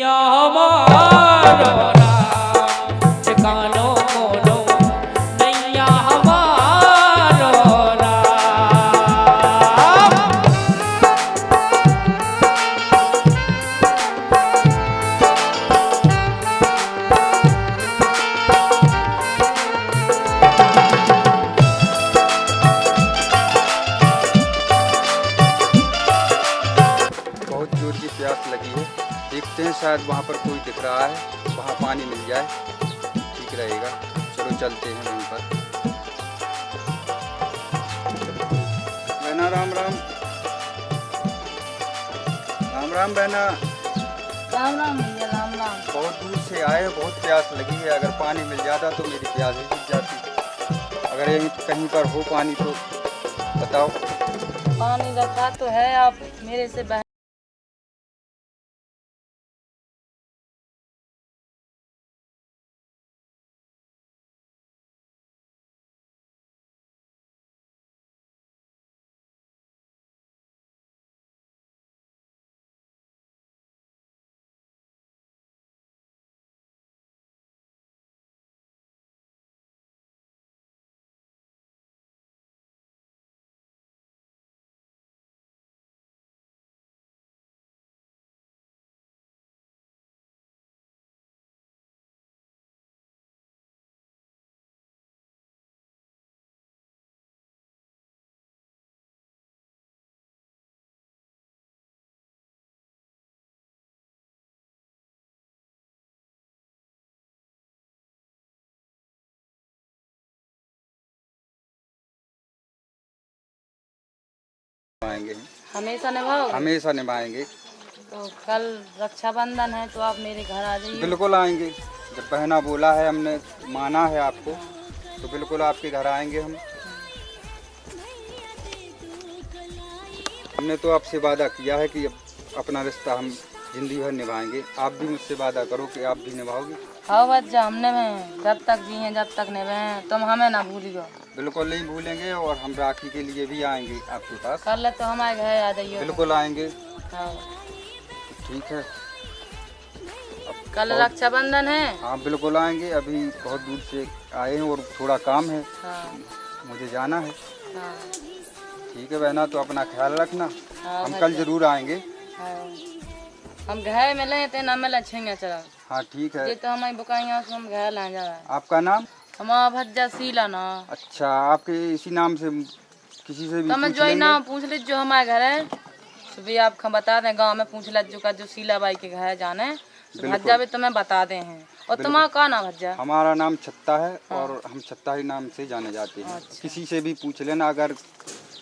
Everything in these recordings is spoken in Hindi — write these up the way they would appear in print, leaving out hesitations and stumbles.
नैया हमारो राम ठिकानो कोनो नैया हमारो राम। बहुत जोर की प्यास लगी है, देखते हैं शायद वहाँ पर कोई दिख रहा है, वहाँ पानी मिल जाए ठीक रहेगा। चलो चलते हैं वहीं पर। बहना राम राम। राम राम बहना। राम राम भैया राम राम। बहुत दूर से आए हैं, बहुत प्यास लगी है, अगर पानी मिल जाता तो मेरी प्यास ही बुझ जाती। अगर यहीं कहीं पर हो पानी तो बताओ। पानी रखा तो है, आप मेरे से निभाएंगे, हमेशा निभाओगे? हमेशा निभाएंगे। तो कल रक्षाबंधन है तो आप मेरे घर आ जाइए। बिल्कुल आएंगे, जब बहना बोला है, हमने माना है आपको, तो बिल्कुल आपके घर आएंगे हम। हमने तो आपसे वादा किया है कि अपना रिश्ता हम जिंदगी भर निभाएंगे। आप भी मुझसे वादा करो कि आप भी निभाओगे। हाँ बच्चा, हमने में जब तक जिए जब तक निभाए, तुम हमें ना भूलियो। बिल्कुल नहीं भूलेंगे, और हम राखी के लिए भी आएंगे आपके पास। कल तो हमारे घर आ जाइए। बिल्कुल आएंगे। हाँ। ठीक है, कल रक्षाबंधन है। हाँ बिल्कुल आएंगे। अभी बहुत दूर से आए हैं और थोड़ा काम है, हाँ। मुझे जाना है। हाँ। ठीक है बहना, तो अपना ख्याल रखना। हाँ, हम कल जरूर आएंगे। हाँ। हम घर में ले ना मिला छेंगे चला। हाँ ठीक है। ये तो हमारी बुकाइयाँ से हम घर ला जा। आपका नाम? हमारा भज्जा सीला ना। अच्छा, आपके इसी नाम से किसी से भी तो मैं पूछ जो ही लेंगे? नाम पूछ लीजिए जो हमारे घर है, सुबह आप बता दें। गांव में पूछ लीजिए का जो सीला बाई के घर जाने, तो भज्जा भी तुम्हें बता दे हैं। और तुम्हारा का नाम भज्जा? हमारा नाम छत्ता है। हाँ। और हम छत्ता ही नाम से जाने जाते हैं। अच्छा। किसी से भी पूछ लेना, अगर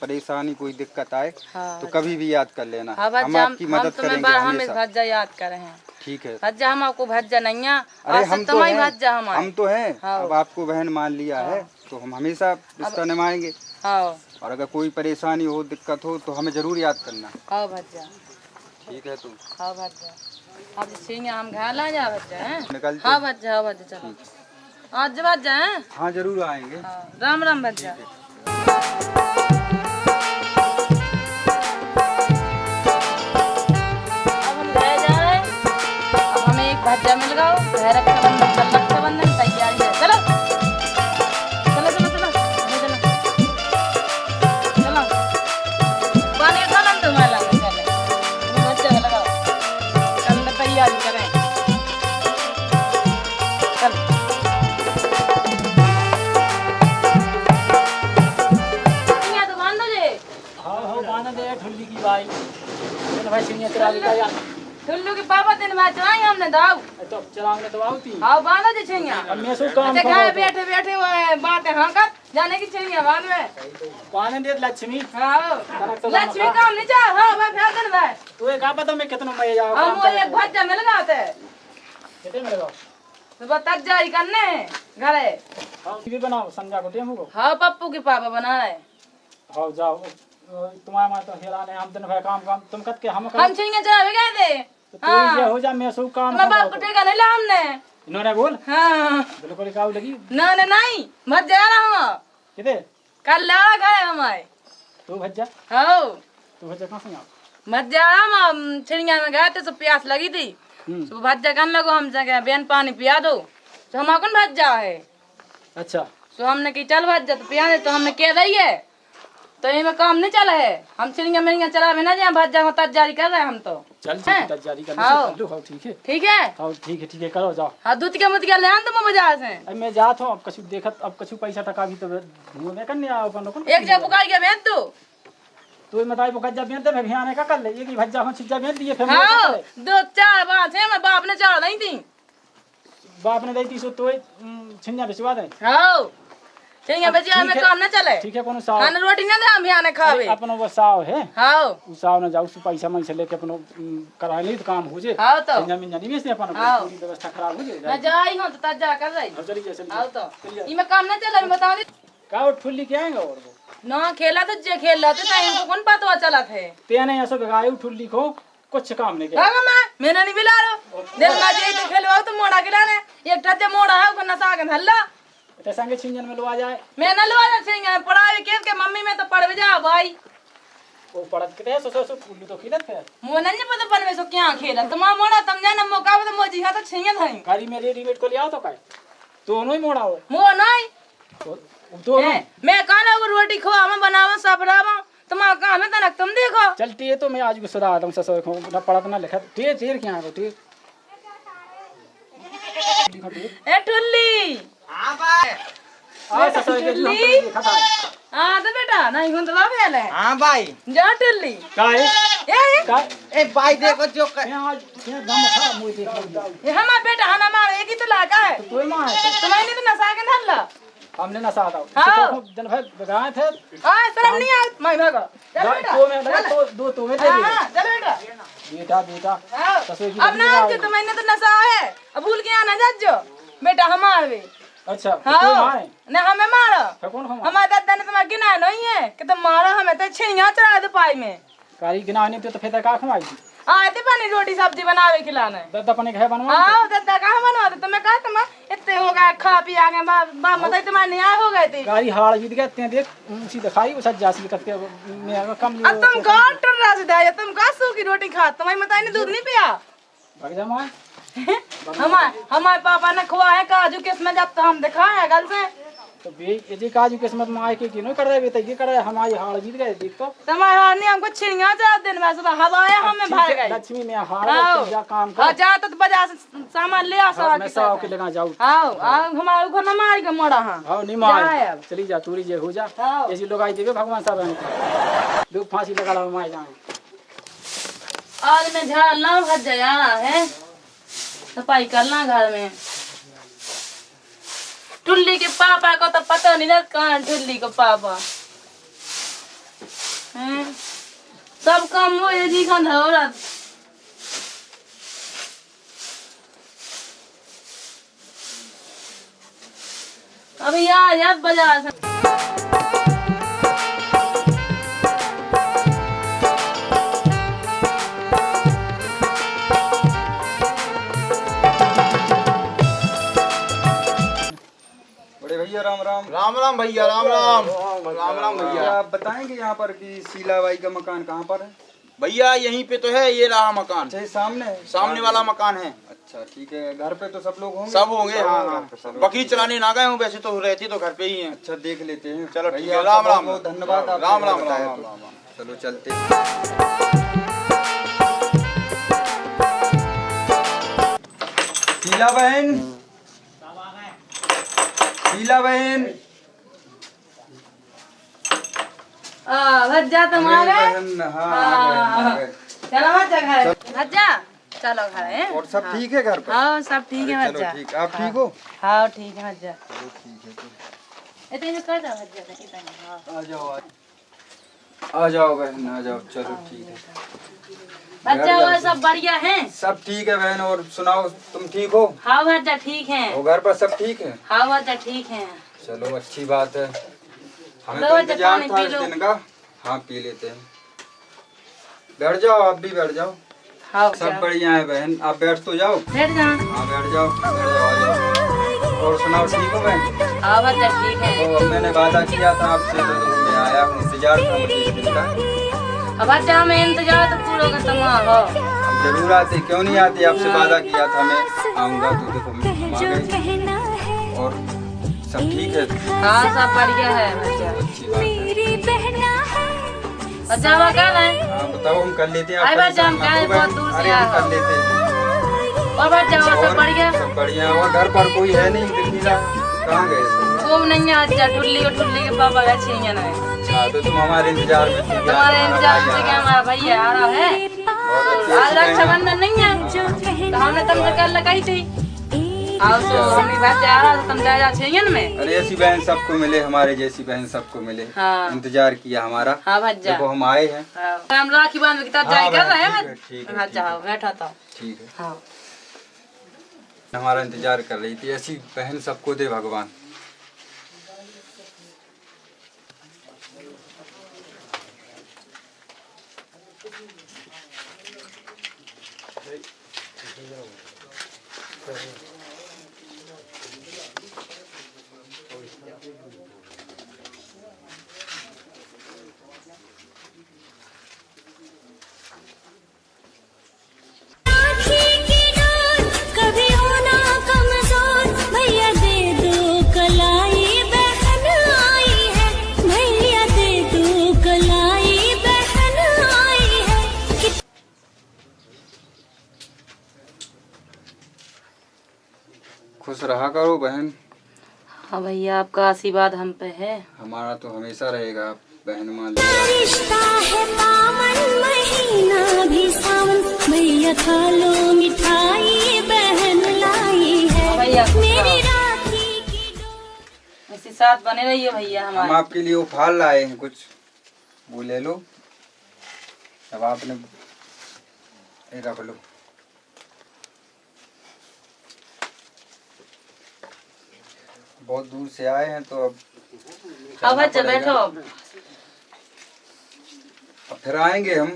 परेशानी कोई दिक्कत आए हाँ, तो कभी भी याद कर लेना। हाँ हम भज्जा, आपकी मदद तुम्हें करेंगे हम इस हमेशा। भज्जा याद करे हैं। ठीक है भज्जा, हम आपको भज्जा नहीं है। अरे हम तो हैं, भज्जा हमारे। हम तो हैं। हाँ। अब आपको बहन मान लिया है तो हम हमेशा रिश्ता निभाएंगे। हाँ। और अगर कोई परेशानी हो, दिक्कत हो, तो हमें जरूर याद करना। हाँ भज्जा। ठीक है, तुम हाँ भज्जा। अब सीनिया हम घर ला जा भज्जा हैं। निकलते। हाँ भज्जा, हाँ भज्जा, चलो आज भज्जा हैं। हाँ जरूर आएंगे। हाँ, राम राम भज्जा। भज्जा मिल गया। रक्षाबंधन, कल रक्षाबंधन तैयारी है। चलो चलो चलो चलो चलो चलो, पानी का नंद तुम्हारा लगा। चले भज्जा लगाओ, कल तैयारी करें। चल तो मान दो जे। हाँ हाँ बांध दे ठुल्ली की भाई। भाई सिंह चला के यार ठुल्लू के पापा दिन में चलाई हमने दाव। तो चलांगे तो आवती। हाँ बांधा दे छैया। अब मैं सो काम अच्छा घर बैठे बैठे वो बात है। हाँ कर जाने की छैया बाद में। बांध दे लक्ष्मी। हाँ लक्ष्मी काम नहीं जा। हाँ भाई फेर दिन भाई तू एक आप बता मैं कितना मैं जाऊँ हम वो एक भज्जा मिल गया थे। कितने मिलेगा? तो बता जाई करने घरे। हाँ भी बनाओ संजा को टेम को। हाँ पप्पू के पापा बनाए। हाँ जाओ, तुम्हारा मां तो हेरा ने हम दिन भर काम तुम कत के हम छैया चला भी गए थे। तो ये हो जा मैं सो काम मैं बाप को टेका नहीं ला हमने। इन्होंने बोल हाँ बिल्कुल काऊ लगी ना नहीं भज्जा रहा हम किते कल लड़ा गए हमारे। तू भज्जा हाँ तू भज्जा कहां से आ भज्जा हम छिड़िया में गए थे, सब प्यास लगी थी। तो भज्जा कहने लगो हम जगह बेन पानी पिया दो तो हम कौन भज्जा है। अच्छा तो हमने की चल भज्जा तो पिया दे तो हमने कह रही है तो इनमें काम नहीं चला है। हम चिड़िया मिड़िया चला ना जहाँ भज्जा को तजारी कर रहे हैं हम तो। चल हैं? तैयारी कर हाँ। लो। हाँ ठीक है। ठीक है हाँ ठीक है करो जाओ। हाँ दूध के मुद के ले आन तुम बाजार से। अब मैं जात हूँ अब कछु देखत अब कछु पैसा टका भी तो घूमने करने आओ अपन लोग एक जगह बुकाई के बेन तू। तो बताई भज्जा बेच दे मैं आने का कर ले ये कि भज्जा हम छिज्जा बेच दिए फिर मैं हाँ क्या करे? 2-4 बात है मैं बाप ने चार नहीं थी। बाप ने दी थी सो तो छिंजा भिजवा दे। हाँ चिड़िया बेचिया में काम न चले। ठीक है कोनो साव खाना रोटी ना दे हम यहाँ ने खावे। अपनो वो साव है हाँ उ साव न जाऊ सु पैसा मन से लेके अपनो करा ली तो काम हो जे। हाँ तो छिंजा मिंजा नहीं बेचते अपन हाँ। पूरी व्यवस्था खराब हो जे। मैं जाई हूँ तो तजा कर रही। अब चली जा हाँ तो इमे काम न चले बता दे का वो ठुल्ली के आएंगे और वो ना खेला तो जे खेल रहा था इनको कौन पता चला थे। तेने ऐसे भगाए ठुल्ली को कुछ काम नहीं किया। भागा मैं मैंने नहीं बिला रो देख ना जे तो खेलवाओ तो मोड़ा गिराने एक टचे मोड़ा है को नसा के हल्ला ते संगे छिंजन में लो आ जाए मैं न लवा सिंह पढ़ाई के मम्मी में तो पढ़ जा भाई वो पढ़त के सो ठुल्ली तो खिलत है मुझे नहीं पता पढ़वे सो क्या खेला तुम मोड़ा तुम जाना मौका तो मोजी हां तो छिंगे थई गाड़ी में रेडीमेड को ले आओ तो काय दोनों ही मोड़ा हो मो नहीं तो मैं खाना को रोटी खवावा बनावा सबरावा तुम्हारा काम है तनक तुम देखो चलती है तो मैं आज को सुधा दूं ससो को ना पढ़त ना लिखत ढेर ढेर क्या है ढेर ए टुल्ली हाँ भाई। आ ससो के जो लिखत है हां तो बेटा नहीं हुन तो भेल है। हाँ भाई। जा टुल्ली काय ए काय ए भाई देखो जो मैं आज ये दम था मुझे देख ये हमारा बेटा हना मार एक ही तो लागा है तो मां है तुम्हें नहीं तो नसा के धरला हमने ना साथ आओ हाँ। दिन भर लगाए थे आ शर्म नहीं आ मैं भागा चल बेटा तो मैं लगा तो दो तो में दे दिए हां चल बेटा बेटा बेटा हाँ। ससुर की अब ना आज तो मैंने तो नशा है अब भूल के आना जज्जो बेटा हमार वे अच्छा तो हाँ मारे ना हमें मारो फिर कौन हम हमारे दादा ने तुम्हें गिना नहीं है कि तुम मारो हमें तो छिड़िया चढ़ा दो पाई में कारी गिनाने तो फिर का खवाई थी आते पानी रोटी सब्जी बनावे खिलाने दादा अपने घर बनवा हाँ दादा कहाँ बना दे तुम्हें कहा तुम इतने हो गए खा पी आ गए मतलब तुम्हारे निया हो गए थे गाड़ी हाड़ जीत गए ते देख ऊंची दिखाई वो सज्जा सी करते मैं कम अब तुम कहाँ टुर रहा से तुम कहाँ सूखी रोटी खा तुम्हारी माता ने दूध नहीं पिया भाग जा मां हमारे पापा ने खुआ है काजू किस्में जब तो हम दिखाए गल से तो बे ये काजू किस्मत में आए के किनो कर रहे बे ये कर रहे हमारी हाड़ जीत गए देख तो तुम्हारे हार ने हमको छिड़िया चार दिन में सुबह हवाया हमें भाग गई लक्ष्मी में हाड़ जा काम हाँ कर जा तो बाजार से सामान ले आ सारा मैं साव के लगा जाऊं आओ आओ हमारे घर न मार के मोड़ा हाँ हां नहीं मार जाए अब। चली जा तूरी जे हो जा हाँ। ऐसी लोग आई देवे भगवान साहब लोग फांसी लगा ला मार जाए आज मैं झाड़ना भज जाया है सफाई करना घर में टुल्ली के पापा को तो पता नहीं रहता कहाँ है टुल्ली को पापा हैं सब काम वो ये जी खान हो रहा अभी यार बाजार से बड़े भैया राम राम। राम राम भैया राम राम। राम राम भैया भैया। आप बताएंगे यहाँ पर कि शीलाबाई का मकान कहाँ पर है? भैया यहीं पे तो है ये रहा मकान। अच्छा ये सामने है? सामने वाला मकान है। अच्छा ठीक है। घर पे तो सब लोग होंगे? सब होंगे हाँ घर हाँ। पे सब बकरी चलाने ना गए हूँ वैसे तो रहती तो घर पे ही हैं। अच्छा देख लेते हैं। चलो ठीक भैया है राम आपका राम। बहुत धन्यवाद। आपने राम राम बताया राम तो। राम राम। चलो चलते हैं। शीला बहन, शीला बहन। भज्जा तुम आ अरे गए बहन, हाँ आ गए। चलो भज्जा घर भज्जा चलो घर है और सब ठीक है घर पर? हाँ सब ठीक है चलो भज्जा ठीक। आप ठीक हो? हाँ ठीक है भज्जा चलो ठीक है। तो इतने कर दो भज्जा इतने हाँ आ जाओ आ जाओ बहन आ जाओ। चलो ठीक है। भज्जा वो सब बढ़िया हैं सब ठीक है बहन। और सुनाओ तुम ठीक हो? हाँ भज्जा ठीक है वो घर पर सब ठीक है? हाँ भज्जा ठीक है चलो अच्छी बात है। हमें लो तो भज्जा, इंतजार पानी था पी इस लो। दिन का। हाँ पी लेते हैं। बैठ जाओ आप भी बैठ जाओ। हाँ सब बढ़िया है बहन। आप बैठ तो जाओ। बैठ जा हाँ बैठ जाओ आ जाओ। और सुनाओ ठीक हो बहन? हाँ भज्जा ठीक है तो मैंने वादा किया था आपसे तो मैं आया हूँ। इंतजार था मुझे इस दिन का। अब भज्जा हमें इंतजार तो पूरा का तमा हो जरूर आते, क्यों नहीं आते, आपसे वादा किया था मैं आऊँगा, तो देखो हम आ गए और सब ठीक है। हाँ सब बढ़िया है भैया। अच्छी बात है। बच्चा हुआ कल है। हाँ बताओ, हम कर लेते हैं। आप अरे बच्चा हम परेशान क्या मत हो बहुत दूर बहन। से अरे हम आए कर लेते हैं। और बच्चा हुआ सब बढ़िया। सब बढ़िया। और घर पर कोई है नहीं, दिख नहीं रहा, कहाँ गए सब? वो नहीं है, अच्छा ठुल्ली के पापा गए छियन है। अच्छा, तो तुम हमारे इंतजार में थी। तुम्हारे इंतजार में क्या हमारा भैया आ रहा है। बहुत अच्छी आज अच्छी रक्षाबंधन नहीं है तो हमने तुमसे कल लगाई थी। और तो हमने बच्चा आ रहा तो तुम जा छियन में। अरे ऐसी बहन सबको मिले, हमारे जैसी बहन सबको मिले। हाँ। इंतजार किया हमारा। हाँ भज्जा। देखो हम आए हैं। हाँ। हम राखी बांध के तब हाँ, जाए कर रहे ठीक हैं। है, ठीक है, भज्जा ठीक है। बैठा था। ठीक है। हाँ। हमारा इंतजार कर रही थी, ऐसी बहन सबको दे भगवान। खुश रहा करो बहन। हाँ भैया आपका आशीर्वाद हम पे है। हमारा तो हमेशा रहेगा बहन। मान रिश्ता है पावन महीना भी सावन, भैया खा लो मिठाई बहन लाई है भैया मेरी राखी की डोर। इसी साथ बने रहिए भैया हम हमारे। आपके लिए वो फल लाए हैं कुछ, वो ले लो। अब आपने ये रख लो। बहुत दूर से आए हैं तो अब अब बच्चा बैठो। अब फिर आएंगे हम,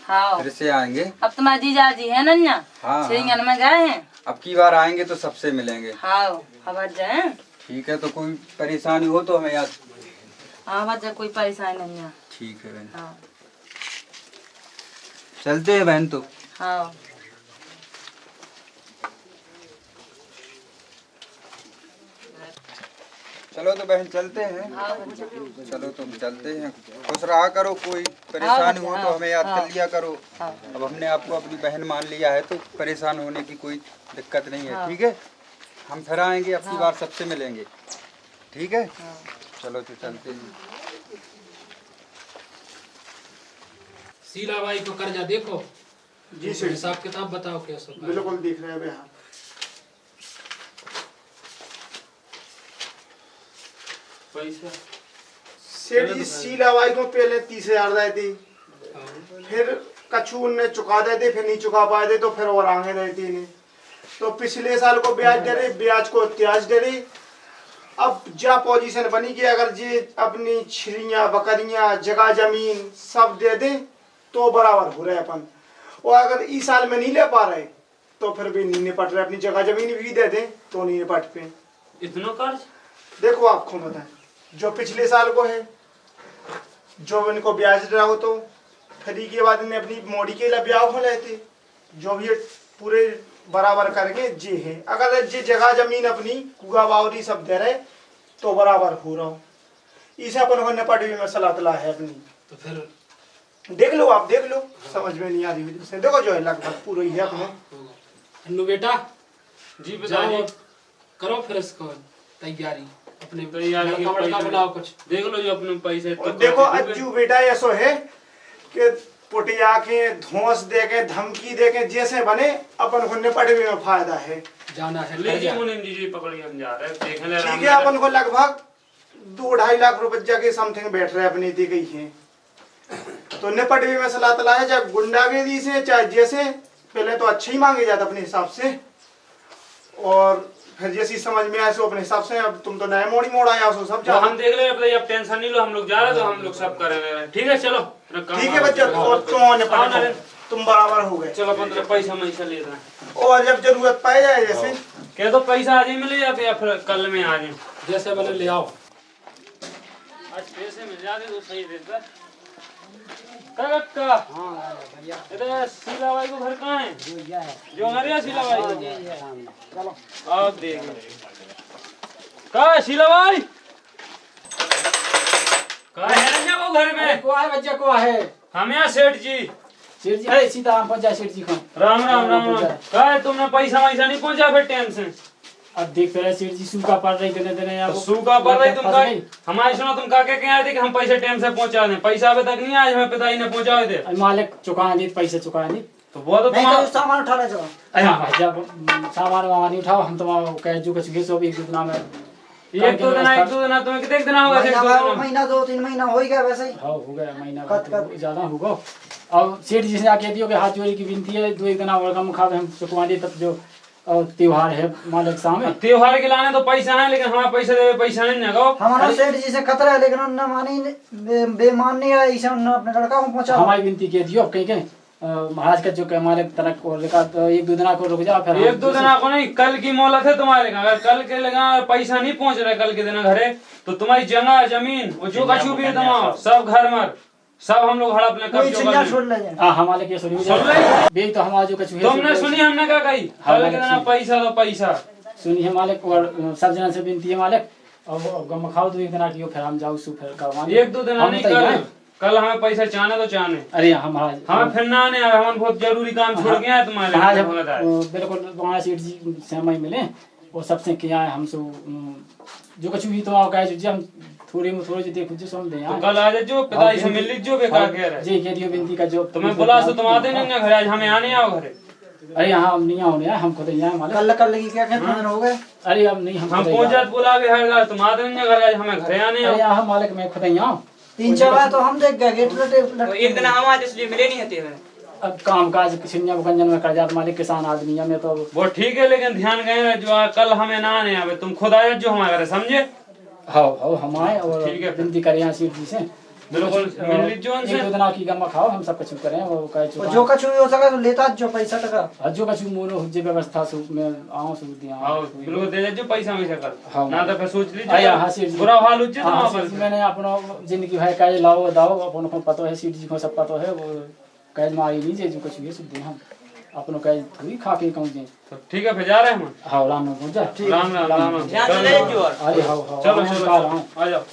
हाँ फिर से आएंगे। अब तुम्हारे जीजा जी है नन्या। हाँ, छियन में गए हैं। अब की बार आएंगे तो सबसे मिलेंगे। हाँ अब जाए। ठीक है, तो कोई परेशानी हो तो हमें याद। हाँ बच्चा कोई परेशानी नहीं है। ठीक है बहन। हाँ चलते हैं बहन तो। हाँ। चलो तो बहन चलते हैं। हाँ बच्चा। चलो तुम चलते हैं। खुश रहा करो, कोई परेशानी हो तो हमें याद कर लिया करो। हाँ। अब हमने आपको अपनी बहन मान लिया है तो परेशान होने की कोई दिक्कत नहीं है। हाँ। ठीक है, हम फिर आएंगे, अपनी बार सबसे मिलेंगे। ठीक है, चलो तो चलते हैं। शीला बाई को कर्जा देखो जी सर। हिसाब किताब बताओ कैसे। बिल्कुल देख रहे हैं भैया। पैसा सेठ जी शीला बाई को पहले 30,000 दे दी, फिर कछु ने चुका दे दी, फिर नहीं चुका पाए थे तो फिर और आगे देती नहीं। तो पिछले साल को ब्याज दे रही, ब्याज को त्याज दे रही। अब जा पोजीशन बनी कि अगर जी अपनी छिड़ियाँ बकरियाँ जगह जमीन सब दे दे तो बराबर हो रहे अपन। और अगर इस साल में नहीं ले पा रहे तो फिर भी नहीं निपट रहे। अपनी जगह जमीन भी दे दे तो नहीं निपट पे। इतना कर्ज देखो आपको बताएं, जो पिछले साल को है, जो इनको ब्याज रहा हो तो फ्री के बाद इन्हें अपनी मोड़ी के लिए ब्याह हो रहे थे, जो भी ये पूरे बराबर करके जे है। अगर जे जगह जमीन अपनी कुआ बावरी सब दे रहे तो बराबर हो रहा हो। इसे अपन को निपट भी में सलाह तला है अपनी। तो फिर देख लो, आप देख लो, समझ में नहीं आ रही हुई से देखो, जो है लगभग पूरा ही है अपने। अन्नू बेटा जी जाओ बताइए। करो फिर इसको तैयारी अपने तैयारी के लड़का पैसे- बुलाओ कुछ। देख लो जो अपने पैसे और देखो अज्जू बेटा ऐसो है कि पुटिया के धोस दे के धमकी दे के जैसे बने अपन को निपट भी में फायदा है। जाना है लीजिए कर्जा। मुनीम जी पकड़िए, हम जा रहे हैं। देख ले ठीक है, अपन को लगभग 2-2.5 लाख रुपए के समथिंग बैठ रहे अपनी दी गई है। तो निपट भी में सलाह तला है, चाहे गुंडागर्दी से चाहे जैसे, पहले तो अच्छे ही मांगे जाते अपने हिसाब से, और फिर जैसी समझ में आए सो अपने हिसाब से। अब तुम तो नए मोड़ी मोड़ आया सो सब तो जानो। हम देख ले, अब टेंशन नहीं लो, हम लोग जा रहे हैं तो हम लोग सब करेंगे। ठीक है चलो। ठीक है बच्चा, और तुम निपट तुम बराबर हो गए। चलो 15 पैसा मैसा ले रहे हैं। और जब जरूरत पाए जाए जैसे क्या तो पैसा आज ही मिल जाते या फिर कल में आ जाए? जैसे बने ले आओ। आज पैसे मिल जाते तो सही रहता। का इधर शीला बाई को घर कहाँ है? जो हमारे शीला बाई चलो आप देखें कहाँ है शीला बाई? कहाँ है रंजा वो घर में? को है बच्चा को है हम यहाँ सेठ जी। सेठ जी अरे सीता हम पंचायत सेठ जी को राम राम राम राम। कहाँ है तुमने पैसा वैसा नहीं पहुँचा फिर टेंशन? अब देख रहे सेठ जी सूखा पड़ रही देने यार सूखा पड़ रही तुम हमारे सुनो तुम का कह आए थे कि हम पैसे टाइम से पहुंचा दें, पैसा अभी तक नहीं आया, हमें पिताजी ने पहुंचाए थे। मालिक चुका दी पैसे चुका दी तो वो तो तुम सामान उठा ले चलो। अरे जब सामान वामान नहीं उठाओ हम तो कह जो कुछ घेसो भी कितना में एक दो दिन तुम्हें कितने दिन होगा? महीना 2-3 महीना हो ही गया वैसे ही। हाँ हो गया महीना ज्यादा होगा। अब सेठ जी से आके दियो कि हाथ जोड़ी की विनती है 2-1 दिन और कम खा हम चुकवा दे तब जो और त्योहार है मालिक सामने त्योहार के लाने तो पैसा है लेकिन हमारे पैसे दे पैसा नहीं ना गो। हमारा सेठ जी से खतरा है लेकिन उन्होंने मानी बेमान नहीं है इसे उन्होंने अपने लड़का को पहुंचा। हमारी विनती के दियो कहीं के महाराज का जो के मालिक तरक और लेका 1-2 दिन को रुक जा फिर 1-2 दिन को नहीं, कल की मोहलत है तुम्हारे। अगर कल के लगा पैसा नहीं पहुंच रहा कल के दिन घरे तो तुम्हारी जगह जमीन वो जो कछु भी है तुम्हारा सब घर मर सब हम लोग हड़प ले कब्जे कर छोड़ ले। हां हमारे के सुनी बे तो हमारा जो कछु तुमने सुनी हमने क्या कही? कल के दिन पैसा तो पैसा सुनी है मालिक और सब जन से विनती है मालिक अब गम खाओ 2-1 दिन की फिर हम जाओ सु फिर करवा 1-2 दिन नहीं कल हमें पैसा चाहने तो चाहने। अरे हमारा हमें फिर ना आने हम बहुत जरूरी काम छोड़ के आए तुम्हारे बिल्कुल वहाँ सेठ जी समय मिले वो सबसे किया है हमसे जो कुछ भी तो कहे जी हम थोड़ी जो देखो जो समझ दे तो कल आ जाओ पिताजी से मिल लीजिए बेकार कह रहे जी कह दियो विनती का जो तुम्हें बुला तो तुम आते नहीं ना घर आज हमें आने आओ घरे। अरे यहाँ हम नहीं आओ हम खुद यहाँ मालिक कल लगी क्या कितने दिन हो गए? अरे अब नहीं हम पहुंच जाते बुला के हर तुम आते नहीं घर आज हमें घरे आने आओ। यहाँ मालिक मैं खुद यहाँ 3-4 बार तो हम देख गए गेट लटे एक दिन हम आज इसलिए मिले नहीं थे। अब काम काज सिंजा बुकंजन में कर जात मालिक किसान आदमी है मैं तो वो ठीक है लेकिन ध्यान गए जो कल हमें ना आने आवे तुम खुद आए जो हमारे घरे समझे। हाँ हम आए और ठीक है विनती करें यहाँ सीट जी से बिल्कुल मिल लीजिए उनसे 1-2 दिन की गम खाओ हम सब कुछ करें वो कहे चुका जो कछु हो सका तो लेता जो पैसा टका जो कछु मोनो जे व्यवस्था सु में आओ सु दिया हां बिल्कुल दे जो पैसा में से कर हाँ ना तो फिर सोच लीजिए आया हां सीट जी बुरा हाल हो जे तुम मैंने अपनो जिंदगी भाई काज लाओ दाओ अपन को पतो है सीट जी को सब पतो है वो काज मारी नहीं जे जो कुछ भी सुध हम अपनो काज थोड़ी खा के कहूं जे तो ठीक है फिर जा रहे हैं हम। हां राम में जा राम राम राम ध्यान से ले जो अरे हां चलो चलो आ जाओ।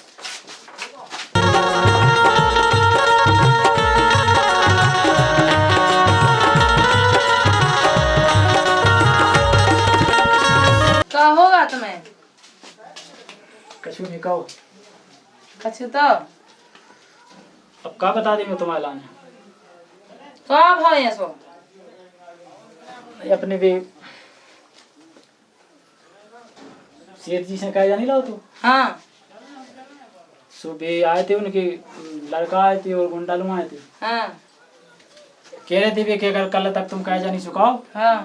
क्या होगा तुम्हें? कछु नहीं कहो कछु तो अब का बता दी मैं तुम्हारे लाने तो आप हो यहाँ सो अपने भी सेठ जी से कहा जा नहीं लाओ तू हाँ सुबह आए थे उनके लड़का आए थे और गुंडा लुआ आए थे हाँ कह रहे थे कि अगर कल तक तुम कह जा नहीं सुखाओ हाँ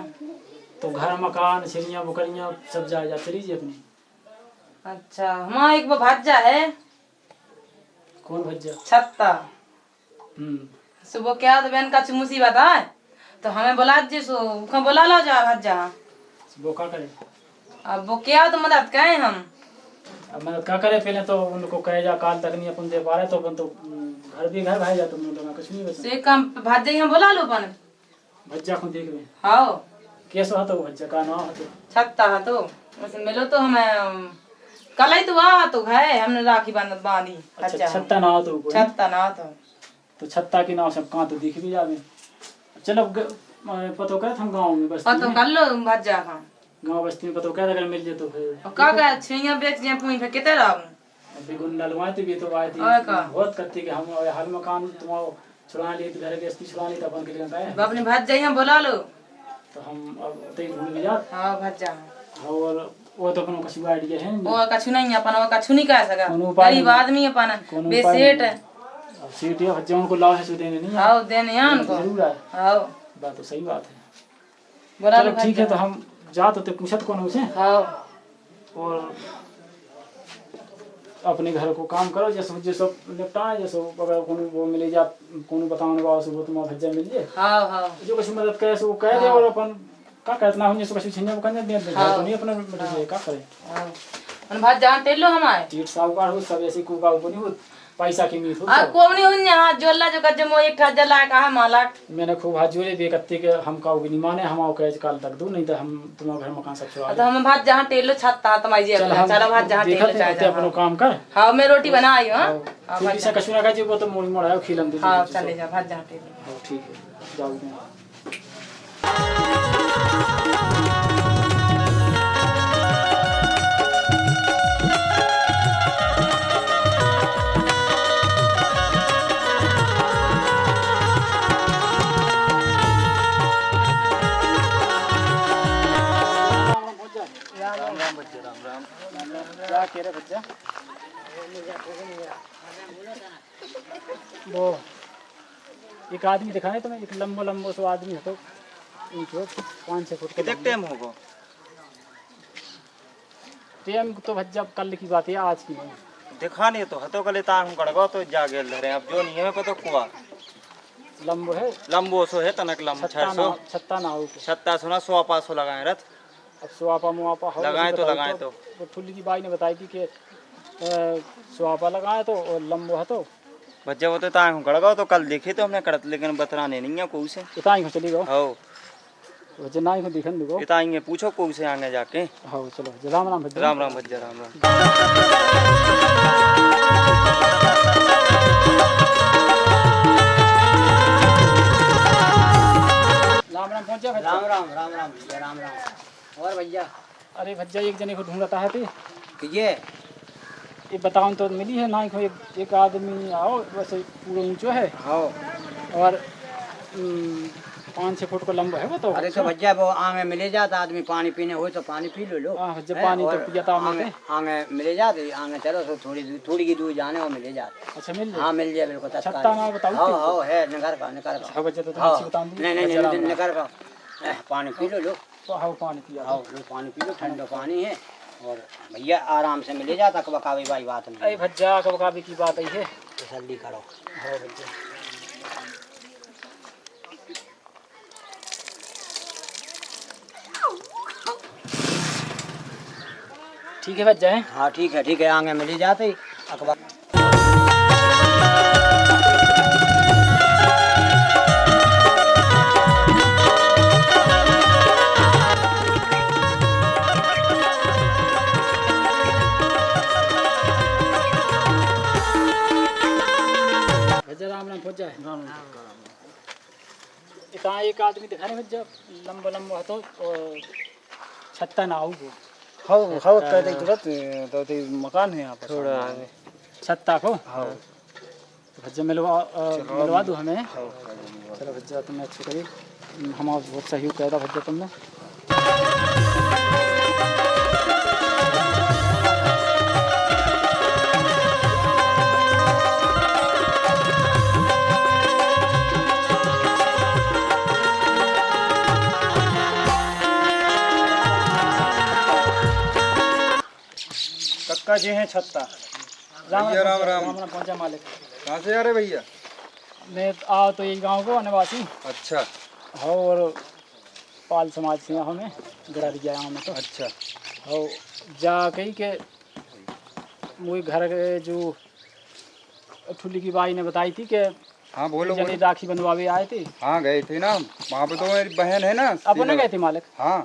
तो घर मकान चिड़िया बुकरियाँ सब जा चली जी अपनी। अच्छा हमारा एक वो भज्जा है कौन भज्जा? छत्ता सुबह क्या तो बहन का मुसीबत है तो हमें बुला जी सो बुला लो जा भज्जा वो क्या करे? अब वो क्या तो मदद करें हम अब मदद क्या करे पहले तो उनको कहे जा काल तक नहीं अपन दे पा रहे तो अपन तो घर भी घर भाई जा तुम लोग कुछ नहीं बचा। एक काम भज्जा यहाँ बुला लो अपन भज्जा को देख रहे हाँ कैसे तो भज्जा का नाम है छत्ता है तो वैसे मिलो तो हमें कल ही तो आ तो है हमने राखी बांधी। अच्छा छत्ता ना तो छत्ता ना तो छत्ता के नाम सब कहाँ तो दिख भी जावे। चलो पतो कर हम गांव में बस पतो कर लो भज्जा का गांव बस्ती में पतो कर अगर मिल जाए तो फिर और का का छिया बेच जे पुई पे कितने लाऊं अभी गुंडा लवाते भी तो आए थे और का बहुत करती कि हम हाल मकान तुम छुड़ा लिए तो घर के अस्ती छुड़ा ली तो अपन के लिए है अपने भज्जा यहाँ बुला लो तो हम अब तई ढूंढ भी जात। हाँ भज्जा और वो तो अपनों कछु आइडिया है वो कछु नहीं अपन वो कछु नहीं कह सका गरीब आदमी अपन बेसेट है अब सीट है बच्चे उनको लाओ है सो देने नहीं हाँ देने हैं उनको जरूर है हाँ बात तो सही बात है। बुला चलो लो ठीक है तो हम जात होते पूछत कौन उसे हाँ और अपने घर को काम करो जैसे जैसे निपटा जैसे अगर कोनो वो मिले जा कोनो बताने वाला से वो तुम भज्जा मिल जाए हाँ हाँ जो कुछ मदद करे सो कह दे और अपन का कहना हो जैसे कुछ छिन्ने बकन दे दे तो नहीं अपना मिल का करे हाँ उन भज्जा टेलो हमारे चीट साहूकार हो सब ऐसी को का नहीं हो पैसा की मीठ आ कोई नहीं उन यहाँ जोला जो कज्जे मो 1000 लाया कहा मालक मैंने खूब हाथ जोड़े बेकत्ते के हम का भी नहीं माने हम आओ कहे काल तक दू नहीं तो हम तुम्हारा घर मकान सब छुड़ा तो हम भात जहाँ टेलो छत्ता तुम्हारी जी चलो भात जहाँ टेलो चाहे अपनो काम कर। हाँ मैं रोटी बना आई हूँ हां छोटी सा कछुआ का जी वो तो मोड़ी मोड़ा खिलम दे। हाँ चले जा भात जहाँ टेलो। ठीक है जाओ। क्या कह रहे बच्चा वो एक आदमी दिखाने तुम्हें एक लंबो लंबो सो आदमी है तो 5-6 फुट के कितना टाइम होगा? टाइम तो भज्जा कल की बात है आज की नहीं दिखा नहीं तो हतो कले तांग कड़गो तो जागे धरे अब जो नहीं है पता कुआ लंबो है लंबो सो है तनक लंब 600 छत्ता ना हो छत्ता सुना 100-500 लगाए रथ अब सुआपा मुआपा हो लगाए तो लगाए तो वो ठुल्ली की बाई ने बताई थी कि सुआपा लगाए तो और लंबो है तो बच्चे वो तो तांग कड़गो तो कल देखे तो हमने करत लेकिन बतराने नहीं है को से इतना ही चली गो हो वजह ना ही दिखन दो इतना ही पूछो को से आगे जाके। हाँ चलो राम राम भज्जा राम राम भज्जा राम राम। राम राम पहुंचा भज्जा। राम राम राम राम भैया राम राम। और भैया अरे भज्जा एक जने को ढूंढता है ये बताऊं तो मिली है ना एक आदमी आओ वैसे पूरा ऊंचो है हाँ और 5-6 फुट का लंबा है वो तो। अरे तो भैया वो आगे मिले जाता आदमी पानी पीने हो तो पानी पी लो जब पानी तो पियाता आगे आगे मिले जाते आगे चलो तो थोड़ी की दूर जाने वो मिले जाते। अच्छा मिल हाँ मिल जाए बिल्कुल छत्ता ना बताओ हाँ हाँ है निकर का अच्छा बच्चा तो हाँ अच्छी बताऊं नहीं नहीं नहीं निकर का पानी पी लो तो हाँ पानी पिया हाँ लो पानी पी लो ठंडा पानी है और भैया आराम से मिले जाता कबकावी भाई बात नहीं। अरे भज्जा कबकावी की बात आई है तसल्ली करो। हाँ भज्जा ठीक है भज्जा है। हाँ ठीक है आगे मिले जाते अखबार राम राम पहुंच जाए। इतना एक आदमी दिखा रहे भज्जा लंबा लंबा तो छत्ता ना हो हाँ हाँ कह दे तुरंत तो मकान है यहाँ पर थोड़ा आगे छत्ता को। हाँ भज्जा मिलवा दो हमें। चलो भज्जा तुमने अच्छी करी हम बहुत सहयोग किया था भज्जा तुमने। कक्का जी हैं छत्ता। राम राम राम पहुंचा मालिक। कहाँ से आ रहे भैया? मैं आओ तो यही गांव को निवासी। अच्छा हाँ और पाल समाज से हमें गड़ा दिया हमें तो। अच्छा हाँ जा कही के मुझे घर के जो ठुल्ली की बाई ने बताई थी कि हाँ बोलो जने राखी बंधवावे आए थे। हाँ गए थे ना वहाँ पे तो मेरी बहन है ना। अपने गए थे मालिक। हाँ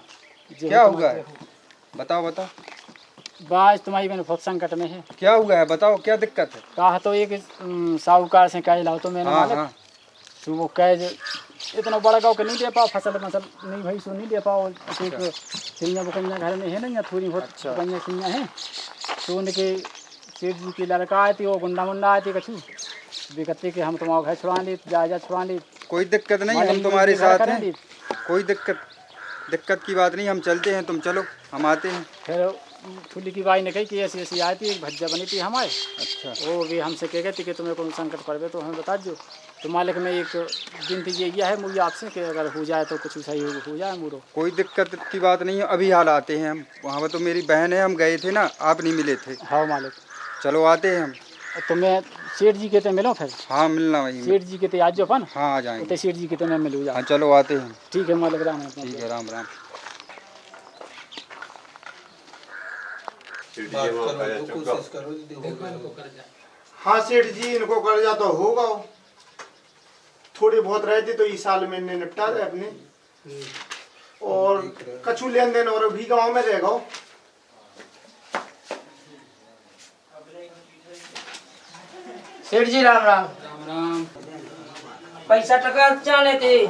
क्या हुआ है बताओ बताओ। बाज तुम्हारी बहन बहुत संकट में है। क्या हुआ है बताओ क्या दिक्कत है? कहा तो एक साहूकार से कह लाओ तो मैंने मालिक तो वो कह इतना बड़ा गाँव के नहीं दे पाओ फसल नहीं भाई सो नहीं दे पाओ। एक चिड़िया बुकैया घर में है ना यहाँ थोड़ी बहुत बुकैया चिड़िया हैं तो उनके सेठ जी की लड़का आए थे वो गुंडा मुंडा आए थे कछु वे कहते कि हम तुम्हारा घर छुड़ा ली जा छुड़ा ली। कोई दिक्कत नहीं हम तुम्हारे साथ हैं कोई दिक्कत की बात नहीं हम चलते हैं तुम चलो हम आते हैं। फिर ठुल्ली की बाई ने कही कि ऐसी ऐसी आई थी एक भज्जा बनी थी हमारे। अच्छा वो भी हमसे कह गए थे कि तुम्हें कौन संकट पड़े तो हमें बता दो। तो मालिक में एक गिनती ये किया है मुझे आपसे कि अगर हो जाए तो कुछ सही हो जाए मुझे। कोई दिक्कत की बात नहीं है अभी हाल आते हैं हम वहाँ पर तो मेरी बहन है हम गए थे ना आप नहीं मिले थे। हाँ मालिक चलो आते हैं हम। तो मैं सेठ जी कहते मिलो फिर। हाँ मिलना वही सेठ जी कहते आज जो अपन। हाँ आ जाएंगे तो सेठ जी कहते मैं मिलूँ। हाँ चलो आते हैं। ठीक है मालिक राम। ठीक है राम राम। देखो इनको कर जा हाँ सेठ जी, इनको कर्जा तो होगा, थोड़े बहुत रहते तो इस साल में इन्हें निपटा दे अपने, और कछु लेन देन और भी गांव में रहेगा। सेठ जी राम राम। राम राम। पैसा टका चाले थे,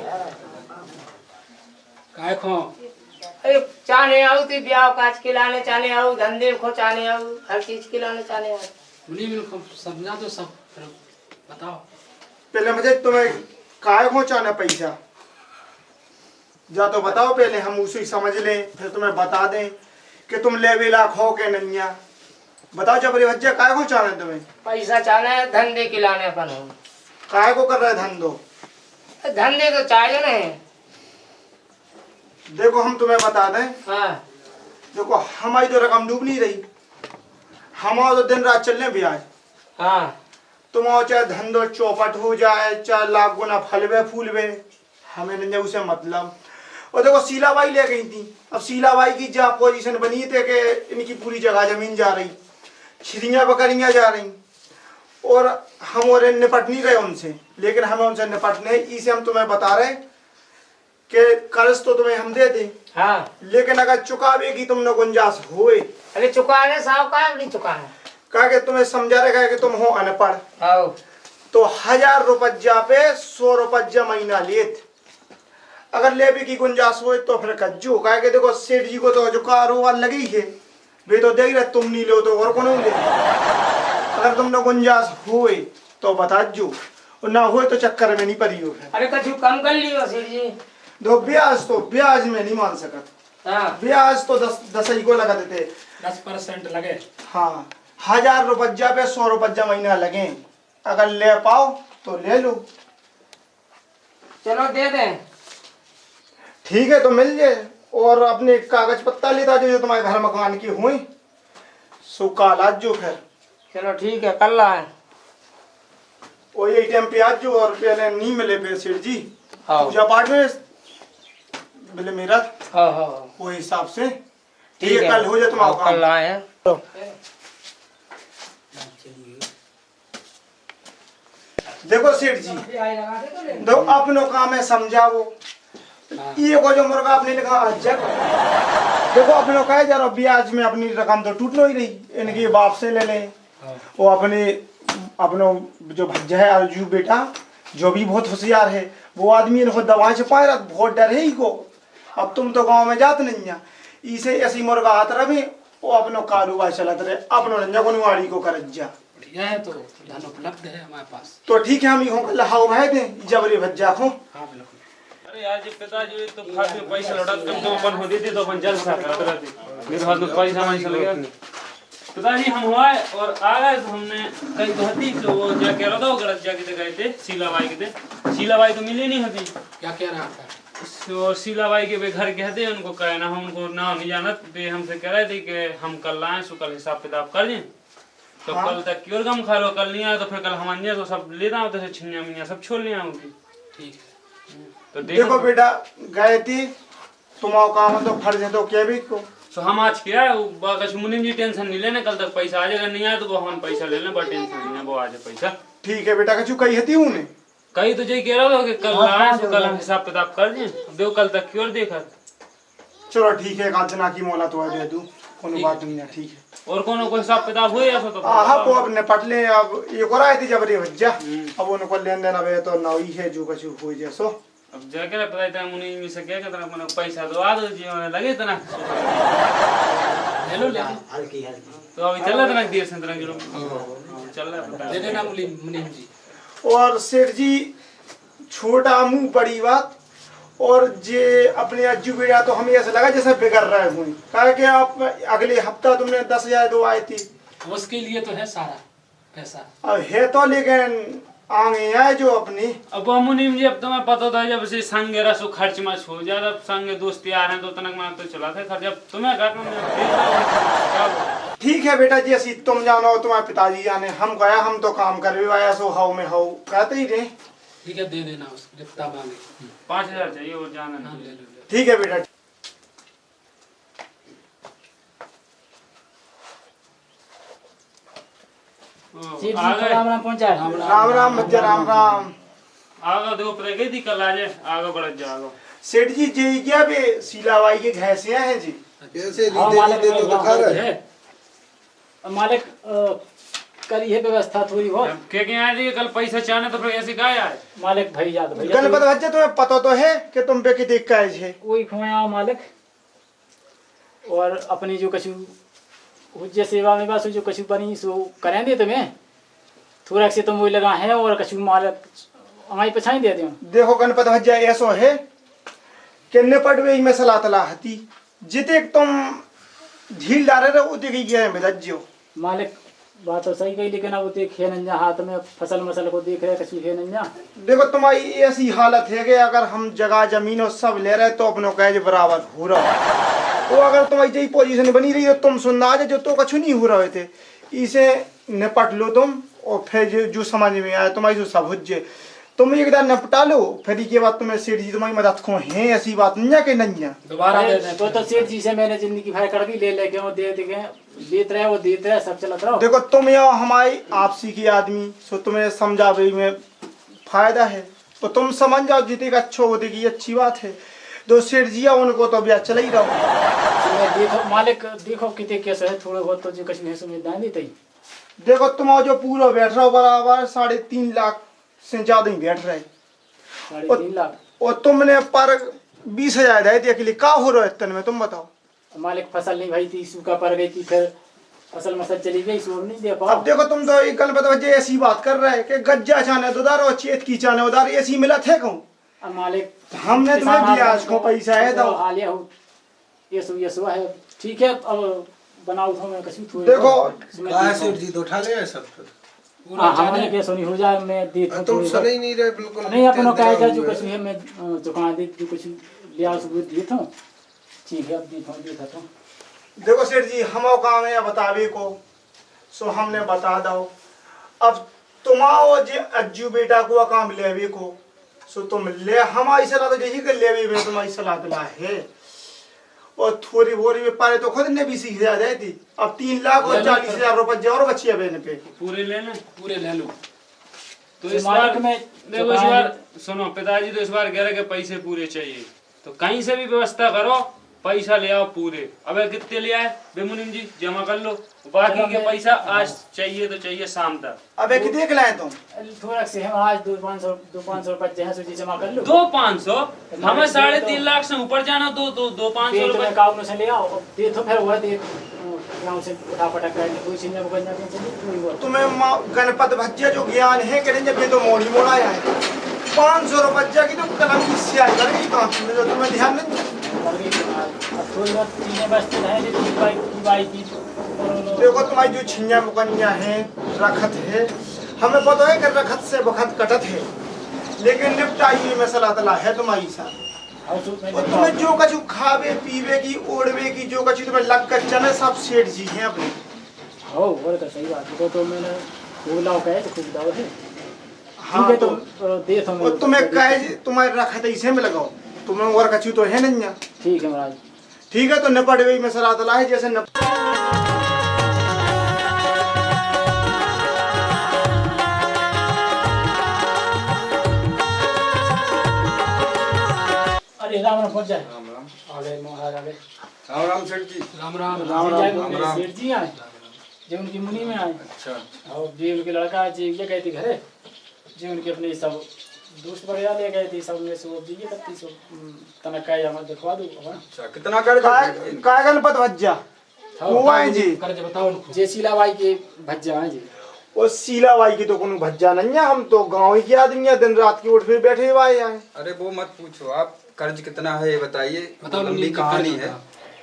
काय खो अरे चाले आओ थे, ब्याह काज के लाने चाले आओ, धंधे को चाले आओ, हर चीज के लाने चाले आओ। मुनीम इनको समझा दो सब, फिर बताओ। पहले मुझे तुम्हें काय को चाहना पैसा, जा तो बताओ पहले, हम उसे समझ लें, फिर तुम्हें बता दें कि तुम ले बेला खो के नैया। बताओ जबरी भज्जा, काय को चाहना तुम्हें? पैसा चाले है धंधे के लाने अपन हो। काय को कर रहे धंधो? धंधे तो चाहिए ना। देखो हम तुम्हें बता दें, हाँ देखो हमारी तो रकम डूब नहीं रही, हमारा तो दिन रात चलने ब्याज। हाँ तुम चाहे धंधो चौपट हो जाए, चाहे लाख गुना फलवे फूलवे, हमें नहीं उसे मतलब। और देखो शीलाबाई ले गई थी, अब शीलाबाई की जा पोजीशन बनी थे कि इनकी पूरी जगह जमीन जा रही, छिरियाँ बकरियाँ जा रही, और हम और निपट नहीं रहे उनसे, लेकिन हमें उनसे निपटने इसे हम तुम्हें बता रहे कि कर्ज तो तुम्हें हम दे दें, हाँ, लेकिन अगर चुकावे की तुमने गुंजाइश होए। अरे चुकाने साहब का नहीं चुकाने, कहा कि तुम्हें समझा रहे कि तुम हो अनपढ़, आओ तो 1000 रुपया पे 100 रुपया महीना लेत, अगर लेबे की गुंजाइश हो तो फिर कज्जू। कहा कि देखो सेठ जी को तो जो कारोबार लगी है, वे तो देख रहे, तुम नहीं लो तो और कौन ले। अगर तुमने गुंजाइश हुए तो बता जो, और ना हुए तो चक्कर में नहीं पड़ी हो। अरे कछु कम कर लियो सेठ जी। दो ब्याज तो ब्याज में नहीं मान सकत, हाँ ब्याज तो 10 ही को लगा देते, 10% लगे। हाँ 1000 रुपया पे 100 रुपया महीना लगे, अगर ले पाओ तो ले लो। चलो दे दें। ठीक है तो मिल जाए, और अपने कागज पत्ता लेता जो तुम्हारे घर मकान की हुई, सो काल आज जो फिर। चलो ठीक है, कल आए। वो यही टाइम पे आज जो, और पहले नहीं मिले फिर सेठ जी, हाँ। पूजा पाठ में मिले मेरा, हाँ हाँ वो हिसाब से ठीक ठीक है, है, कल हो जाए तुम्हारा काम। कल आए हैं। देखो सेठ जी, दो अपनों काम है समझाओ, ये को जो मुर्गा आपने लिखा अज्जक, देखो अपनों का है जरा ब्याज में अपनी रकम तो टूट ही रही, इनके बाप से ले ले, वो अपनों जो भज्जा है अर्जू बेटा, जो भी बहुत होशियार है, वो आदमी इनको दवाएं छुपाए रहा, बहुत डर है ही को। अब तुम तो गांव में जात नहीं है, इसे ऐसी मुर्गा हाथ रहे, वो अपनों कारोबार चलत रहे, अपनों रंजगुनवाड़ी को कर जा। बढ़िया है, तो धन उपलब्ध है हमारे पास। तो ठीक है, हम यहाँ लहाओ भाई दें जबरी भज्जा को। हाँ बिल्कुल। अरे यार जब पिताजी तो फालतू में पैसा लौटा कम तो अपन हो देते तो अपन जलसा करते रहते, मेरे हाथ में पैसा वैसा लगे। पिताजी हम हुआ और आ गए तो हमने कई धोती तो वो जाके रहा था, गलत जाके गए थे शीलाबाई के थे, शीलाबाई तो मिली नहीं होती। क्या कह रहा था? तो शीलाबाई के वे घर कहते उनको कहे ना, हम उनको ना नहीं जानत, वे हमसे कह रहे थे कि हम कल आए सो कल हिसाब किताब कर दें, तो हाँ। कल तक क्यों गम खा लो, कल नहीं आए तो फिर कल हम अन्य तो सब लेता हूँ, तो छिन्या मिन्या सब छोड़ लिया होगी। ठीक है। तो देखो बेटा गए थी, तुम्हारा काम तो फर्ज है तो क्या भी को। सो हम आज क्या है वो मुनीम जी टेंशन नहीं लेने, कल तक पैसा आ जाएगा, नहीं आया तो वो हम पैसा ले लें, बट टेंशन नहीं है, वो आ जाए पैसा। ठीक है बेटा, कछु कही थी उन्हें? कहीं तो यही कह रहा था कि कल आए तो कल हम हिसाब किताब कर दें, दो कल तक क्यों देखा। चलो ठीक है, एक जना की मोला तो दे दूं, कोनो बात नहीं है, ठीक है। और कोनो कोई हिसाब किताब हुए ऐसा तो हाँ वो अब निपट ले, अब ये को रहा थी जबरी भज्जा, अब उनको लेन देन अब तो नई है जो कछु हो जैसो। अब जाके ना पता है मुनीम जी से क्या कहता है, अपना पैसा तो आ दो जी लगे इतना ले लो हल्की हल्की तो अभी चल रहा था देर से तरह चल रहा दे देना मुनीम जी। और सेठ जी छोटा मुंह बड़ी बात, और जे अपने अज्जू बेटा तो हमें ऐसा लगा जैसे बिगड़ रहे हुए, कहा कि आप अगले हफ्ता तुमने 10,000 दो आई थी, उसके लिए तो है सारा पैसा। अब है तो लेकिन आगे आए जो अपनी। अब मुनीम जी अब तुम्हें पता था जब से संग रसो खर्च मच हो जाए, अब संग दोस्ती आ रहे हैं तो तनक मैं तो चला था खर्च, अब तुम्हें ठीक है बेटा जी, ऐसी तुम जानो तुम्हारे पिताजी जाने, हम गया हम तो काम कर भी आया सो हाउ में हाउ कहते ही रहे। ठीक है, दे देना उसको जितना मांगे। 5,000 चाहिए और जाना हाँ, नहीं। ले लो। ठीक है बेटा। सेठ जी को राम राम पहुंचाए। राम राम भज्जा राम राम। आगे देखो पता गई थी कल आज आगे बढ़ जाओ। सेठ जी जी क्या बे शीलाबाई के घैसिया हैं जी। कैसे हाँ, लीडे मालिक लीडे तो दिखा रहे है। मालिक करी है व्यवस्था थोड़ी बहुत। क्या आज ये कल पैसा चाहने तो फिर ऐसे क्या आए मालिक भाई याद भैया गणपत भज्जा तुम्हें पता तो है कि तुम पे की देख का है। वही खुआया मालिक और अपनी जो कछु हुज्जे सेवा में बस जो कछु बनी सो करेंगे तुम्हें थोड़ा से तुम वही लगा है और कछु मालिक हमारी पछाई दे दो। देखो गणपत भज्जा ऐसो है कि निपट वे में सलाह तला हती जिते तुम ढील डाले रहे उते की गया है भज्जो। मालिक बात तो सही कही लेकिन अब उते खे नंजा हाथ में फसल मसल को देख रहे कछु है नंजा। देखो तुम्हारी ऐसी हालत है कि अगर हम जगह जमीन और सब ले रहे तो अपनों कहे बराबर हो रहा तो अगर तुम्हारी यही पोजीशन बनी रही तो तुम सुनना जो तो कछु नहीं हो रहे थे इसे निपट लो तुम और फिर जो समझ में आए तुम्हारी जो सब हुज्जे तुम एक बार निपटा लो फिर के बाद तुम्हें सेठ जी तुम्हारी मदद को है ऐसी बात नहीं है कि नहीं है। दोबारा दे दें तो सेठ जी से मैंने जिंदगी भर कड़वी ले लेके वो दे देते रहे वो देते रहे सब चलत रहो। देखो तुम यहाँ हमारी आपसी की आदमी सो तुम्हें समझावे में फायदा है तो तुम समझ जाओ जीतेगा अच्छो होते की अच्छी बात है। दो सेठ जी उनको तो ब्याह चला ही रहो। देखो मालिक देखो कितने कैसे है थोड़े बहुत तो जो कश्मीर है सुविधाएं देते ही। देखो तुम जो पूरा बैठ रहा हो बराबर 3.5 लाख से ज्यादा ही बैठ रहे 3.5 लाख और तुमने पर 20,000 दे दिया के लिए का हो रहा है इतने में तुम बताओ। मालिक फसल नहीं भाई थी सूखा पड़ गई थी फिर फसल मसल चली गई सो नहीं दे पाओ। अब देखो तुम तो एक गलत वजह ऐसी बात कर रहे हैं कि गज्जा चाने उधार और चेत की चाने उधार ऐसी मिला थे कहूँ मालिक हमने तुम्हें ब्याज को पैसा है तो हालिया हो ये सो है ठीक है अब बनाओ तो मैं कछु थोड़ी देखो कहा सेठ जी तो उठा ले सब फिर हमारे के सोनी हो जाए मैं दे दूं तुम सुन ही नहीं रहे बिल्कुल नहीं अपनो कहे जा जो कछु है मैं दुकान दे जो कुछ लिया सब दे दूं ठीक है अब दे दूं। देखो सेठ जी हम काम है बतावे को सो हमने बता दो अब तुम्हारो जे अज्जू बेटा को काम लेवे को सो तुम ले हमारी सलाह तो यही कर लेवे में तुम्हारी सलाह दिला है और थोड़ी बोरी में पारे तो खुद ने भी सीख जाए थी अब 3 लाख और 40,000 रुपए और बची है बेने पे पूरे ले लें पूरे ले लो। तो इस बार देखो इस बार सुनो पिताजी तो इस बार कह रहे कि पैसे पूरे चाहिए तो कहीं से भी व्यवस्था करो पैसा ले आओ पूरे। अबे कितने ले आए बेमुनिम जी जमा कर लो बाकी के पैसा आज चाहिए तो चाहिए शाम तक। अबे कि देख लाए तुम थोड़ा से हम आज 200-500 रुपए जहाँ से जमा कर लो 200-500 हमें 3.5 लाख से ऊपर जाना तो 200-500 रुपए अकाउंट से ले आओ दे तो फिर वो दे गांव से उठा पटक कर कोई चीज में बन जाती तुम्हें गणपत भज्जा जो ज्ञान है कि जब ये तो मोड़ी मोड़ा है 500 रुपया की तो कलम की स्याही करेगी काम में जो तुम्हें ध्यान नहीं। देखो तुम्हारी जो छिंजा मुकन्या है रखत है हमें पता है कि रखत से बखत कटत है लेकिन निपटाई में सलाह तला है तुम्हारी साथ और तुम्हें जो कछु खावे पीवे की ओढ़वे की जो कछु तुम्हें लग कर चले सब सेठ जी हैं अपने। हो वो तो सही बात है तो मैंने बोला कहे तो खुद दाव है हाँ तो दे तो और तुम्हें कहे तुम्हारे रखत इसे में लगाओ तुम्हें और कछु तो है नहीं। ठीक है महाराज ठीक है तो निपट गई में सलाह तला है जैसे अरे राम राम पहुंच जाए राम राम आगे महाराज आगे राम राम सेठ जी राम राम राम राम राम। सेठ जी आए जो उनकी मुनि में आए अच्छा और जी उनके लड़का जी ये गए थे घरे जी उनके अपने सब दोस्त वगैरह ले गए थे सब में से वो जी ये करती सो तनका या मैं दिखवा दूं अच्छा कितना कर काय गणपत भज्जा हुआ है जी कर जो बताओ उनको जे शीलाबाई के भज्जा हैं जी और शीलाबाई की तो कोनो भज्जा नहीं है हम तो गांव के आदमी है दिन रात की उठ फिर बैठे हुए आए। अरे वो मत पूछो आप कर्ज कितना है ये बताइए बताओ लंबी मुनीम जी, कहानी कर्ज है बताओ।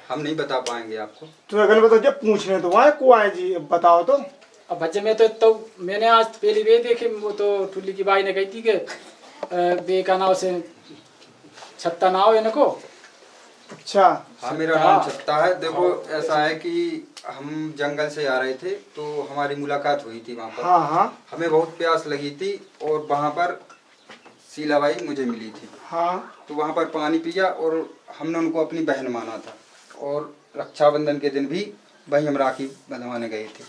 हम नहीं बता पाएंगे आपको। तो गणपत भज्जा पूछने तो आए को आए जी बताओ तो। अब भज्जे में तो मैंने आज पहली वे देखे वो तो ठुल्ली की बाई ने कही थी कि बे का नाव से छत्ता नाव है इनको। अच्छा हाँ मेरा नाम छत्ता है। देखो ऐसा है कि हम जंगल से आ रहे थे तो हमारी मुलाकात हुई थी वहाँ पर। हाँ हाँ हमें बहुत प्यास लगी थी और वहाँ पर शीलाबाई मुझे मिली थी। हाँ तो वहाँ पर पानी पिया और हमने उनको अपनी बहन माना था और रक्षाबंधन के दिन भी वहीं हम राखी बंधवाने गए थे।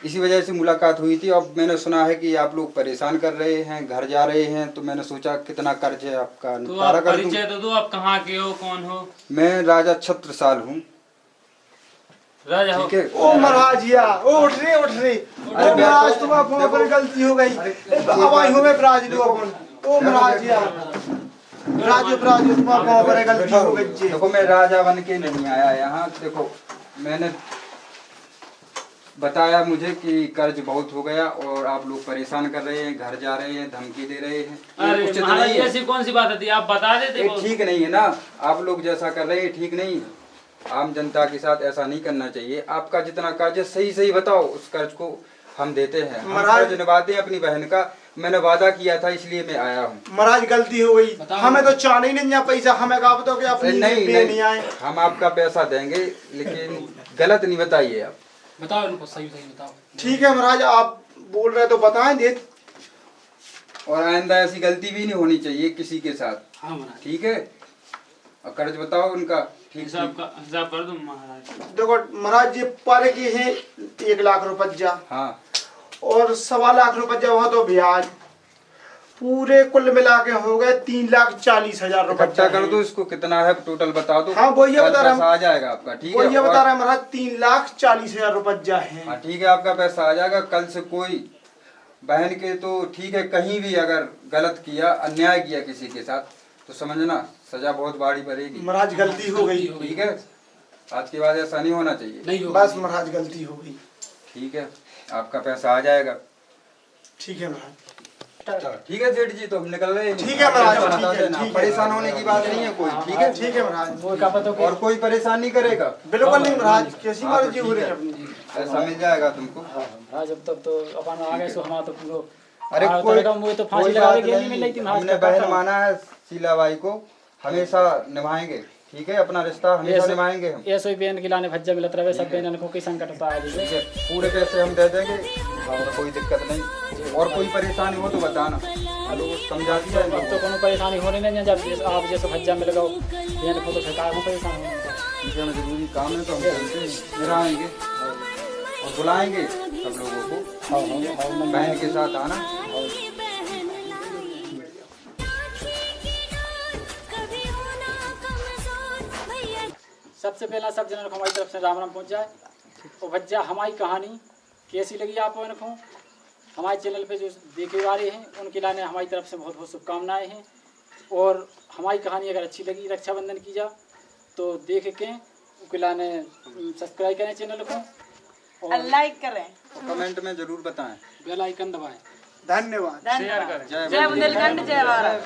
इसी वजह से मुलाकात हुई थी। अब मैंने सुना है कि आप लोग परेशान कर रहे हैं, घर जा रहे हैं, तो मैंने सोचा कितना कर्ज है आपका तो निपटारा आप कर दूं। परिचय तो दो, आप कहाँ के हो, कौन हो? मैं राजा छत्रसाल हूँ। राजा हो? ठीक है। ओ महाराजिया, ओ उठ रे ओ महाराज, तुम्हारा फोन पर गलती हो गई। अब आई हूँ मैं ब्राजील अपन। ओ महाराजिया, राजू तुम्हारा फोन पर गलती हो गई जी। देखो मैं राजा बन के नहीं आया यहाँ। देखो मैंने बताया मुझे कि कर्ज बहुत हो गया और आप लोग परेशान कर रहे हैं, घर जा रहे हैं, धमकी दे रहे हैं। अरे उचित महाराज नहीं है। ऐसी कौन सी बात होती है, आप बता देते ये वो। ठीक नहीं है ना, आप लोग जैसा कर रहे हैं ठीक नहीं है। आम जनता के साथ ऐसा नहीं करना चाहिए। आपका जितना कर्ज है सही बताओ, उस कर्ज को हम देते हैं। हम कर्ज निभाते हैं अपनी बहन का। मैंने वादा किया था इसलिए मैं आया हूँ। महाराज गलती हो गई, हमें तो चाह नहीं दिया पैसा, हमें कहा बताओ कि अपनी नहीं आए। हम आपका पैसा देंगे लेकिन गलत नहीं बताइए आप। बताओ इनको सही बताओ। ठीक है महाराज, आप बोल रहे तो बताएं दे। और आइंदा ऐसी गलती भी नहीं होनी चाहिए किसी के साथ। हाँ महाराज। ठीक है, और कर्ज बताओ उनका। ठीक हिसाब कर दो महाराज। देखो महाराज जी पर के हैं 1 लाख रुपया। हाँ। और 1.25 लाख रुपया वहाँ तो ब्याज, पूरे कुल मिला के हो गए 3,40,000 रुपया। इकट्ठा कर दो इसको, कितना है टोटल बता दो। हाँ वही बता रहा पैसा आ जाएगा आपका। ठीक है, वही बता रहा है महाराज 3,40,000 रुपया है। हाँ ठीक है, आपका पैसा आ जाएगा। कल से कोई बहन के तो ठीक है कहीं भी अगर गलत किया, अन्याय किया किसी के साथ, तो समझना सजा बहुत बड़ी पड़ेगी। महाराज गलती हो गई। ठीक है, आज के बाद ऐसा नहीं होना चाहिए। नहीं हो बस महाराज गलती हो गई। ठीक है, आपका पैसा आ जाएगा। ठीक है महाराज। ठीक है सेठ जी, तो हम निकल रहे हैं। ठीक है महाराज, बता ठीक है, देना, ठीक है। परेशान होने की बात नहीं है कोई। ठीक है, ठीक है महाराज। और कोई परेशान नहीं करेगा। बिल्कुल नहीं महाराज, कैसी हाँ, तो मर्जी हो ठीक रही है है। अपनी। ऐसा मिल जाएगा तुमको। हाँ जब तक तो अपन आ गए सो हमारा तो पूरा। अरे कोई तो फांसी कोई लगा बात के नहीं मिल रही थी नहीं, हमने बहन माना है शीलाबाई को, हमेशा निभाएंगे। ठीक है, अपना रिश्ता हमेशा निभाएंगे हम। ऐसे ही बहन के लाने भज्जा मिलत रहे, सब बहन को कोई संकट होता है। ठीक है, पूरे पैसे हम दे देंगे और कोई दिक्कत नहीं। और कोई परेशानी हो तो बताना, समझा दिया। अब तो कोनो परेशानी होने नहीं, जब आप जैसे भज्जा मिल गए बहन को तो सरकार को परेशान होगा। ठीक है, जरूरी काम है तो हम चलते हैं, फिर आएंगे और बुलाएंगे सब लोगों को। बहन के साथ आना। सबसे पहला सब जनों को हमारी तरफ से राम राम पहुँच जाए। और भज्जा हमारी कहानी कैसी लगी आपको इनको, हमारे चैनल पे जो देखे वाले हैं उनके लाने हमारी तरफ से बहुत बहुत शुभकामनाएं हैं। और हमारी कहानी अगर अच्छी लगी रक्षाबंधन की जा तो देख के उनके लाने सब्सक्राइब करें चैनल को और लाइक करें, कमेंट में जरूर बताएं, बेल आइकन दबाएं। धन्यवाद। जय बुंदेलखंड, जय भारत।